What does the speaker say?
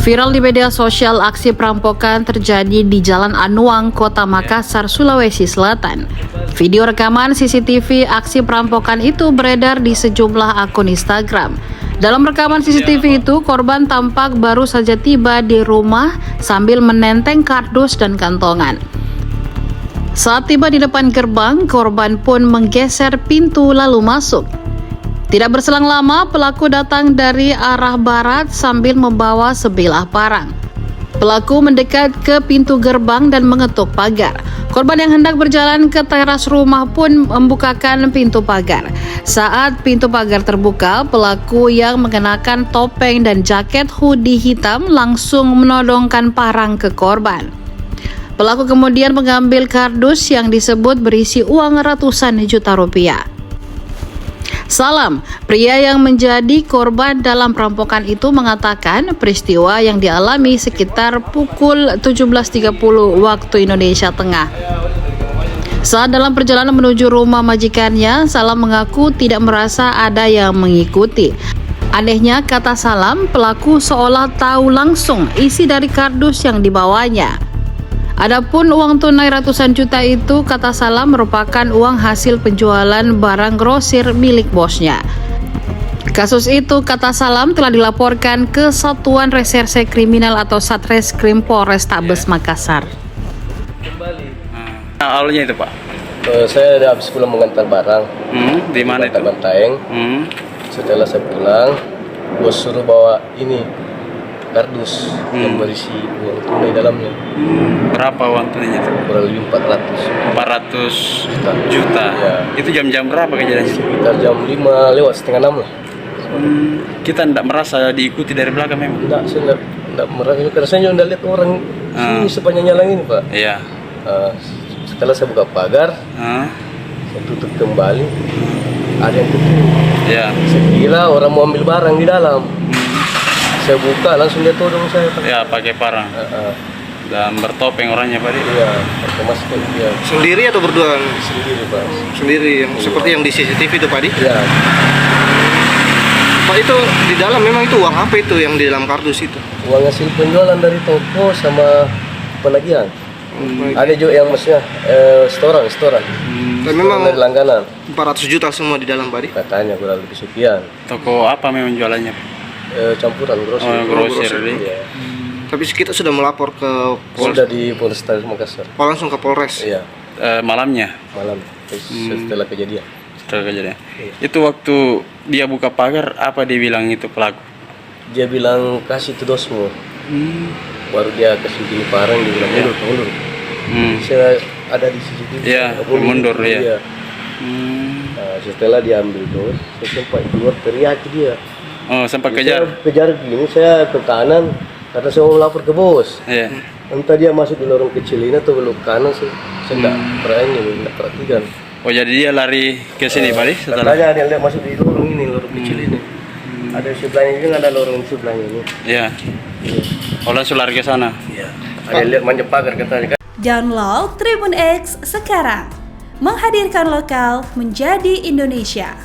Viral di media sosial, aksi perampokan terjadi di Jalan Anuang, Kota Makassar, Sulawesi Selatan. Video rekaman CCTV aksi perampokan itu beredar di sejumlah akun Instagram. Dalam rekaman CCTV itu, korban tampak baru saja tiba di rumah sambil menenteng kardus dan kantongan. Saat tiba di depan gerbang, korban pun menggeser pintu lalu masuk. Tidak berselang lama, pelaku datang dari arah barat sambil membawa sebilah parang. Pelaku mendekat ke pintu gerbang dan mengetuk pagar. Korban yang hendak berjalan ke teras rumah pun membukakan pintu pagar. Saat pintu pagar terbuka, pelaku yang mengenakan topeng dan jaket hoodie hitam langsung menodongkan parang ke korban. Pelaku kemudian mengambil kardus yang disebut berisi uang ratusan juta rupiah. Salam, pria yang menjadi korban dalam perampokan itu mengatakan peristiwa yang dialami sekitar pukul 17.30 waktu Indonesia Tengah. Saat dalam perjalanan menuju rumah majikannya, Salam mengaku tidak merasa ada yang mengikuti. Anehnya, kata Salam, pelaku seolah tahu langsung isi dari kardus yang dibawanya. Adapun uang tunai ratusan juta itu, kata Salam, merupakan uang hasil penjualan barang grosir milik bosnya. Kasus itu, kata Salam, telah dilaporkan ke Satuan Reserse Kriminal atau Satreskrim Polrestabes Makassar. Awalnya itu, Pak? Saya ada habis pulang mengantar barang. Di mana itu? Bantaeng. Setelah saya pulang, bos suruh bawa ini kardus yang berisi uang tunai dalamnya. Berapa uang tunainya itu? Kurang lebih 400 juta. Ya. Itu jam-jam berapa kejadiannya? Sekitar jam 5 lewat setengah 6 lah. Kita tidak merasa diikuti dari belakang memang? Enggak, saya enggak merasa. Karena saya juga lihat orang sini sepanjang jalan ini, Pak. Iya. Setelah saya buka pagar, saya tutup kembali. Ada yang tutup. Iya. Saya kira orang mau ambil barang di dalam. Saya buka, langsung dia todong saya, Pak. Ya, pakai parang. Dan bertopeng orangnya, Pak. Iya, pakai masker dia. Sendiri atau berdua? Sendiri, Pak. Sendiri, yang seperti yang di CCTV itu, Pak. Iya. Pak, itu di dalam memang itu uang apa itu yang di dalam kardus itu? Uang hasil penjualan dari toko sama penagihan. Ada juga yang maksudnya setoran. Dan memang dari langganan. 400 juta semua di dalam, Pak. Katanya kurang lebih sekian. Toko apa memang jualannya? Campuran grosir. Grosir. Iya. Tapi kita sudah melapor ke Sudah di Polrestabes Makassar. Oh, langsung ke Polres. Iya, Malamnya? malam setelah kejadian. Setelah kejadian. Itu waktu dia buka pagar, apa dia bilang itu pelaku? Dia bilang kasih itu dosmu. Baru dia kasih gini parang, dia bilang mundur. Saya ada di CCTV. Iya, mundur ya. Iya. Nah, setelah dia ambil dos, saya sempat keluar teriak dia. Oh, sempat Saya kejar? kejar gini, saya ke kanan karena saya mau melapor ke bos. Iya. Entah dia masuk di lorong kecil ini atau belok kanan, saya tidak perhatikan. Oh, jadi dia lari ke sini, Pak? Setelah? Katanya dia masuk di lorong ini, lorong kecil ini. Ada di sebelahnya juga, ada lorong di sebelahnya ini. Iya. Oh, langsung lari ke sana? Iya. Ada yang lihat manjat pagar katanya. Download Tribun X sekarang, menghadirkan lokal menjadi Indonesia.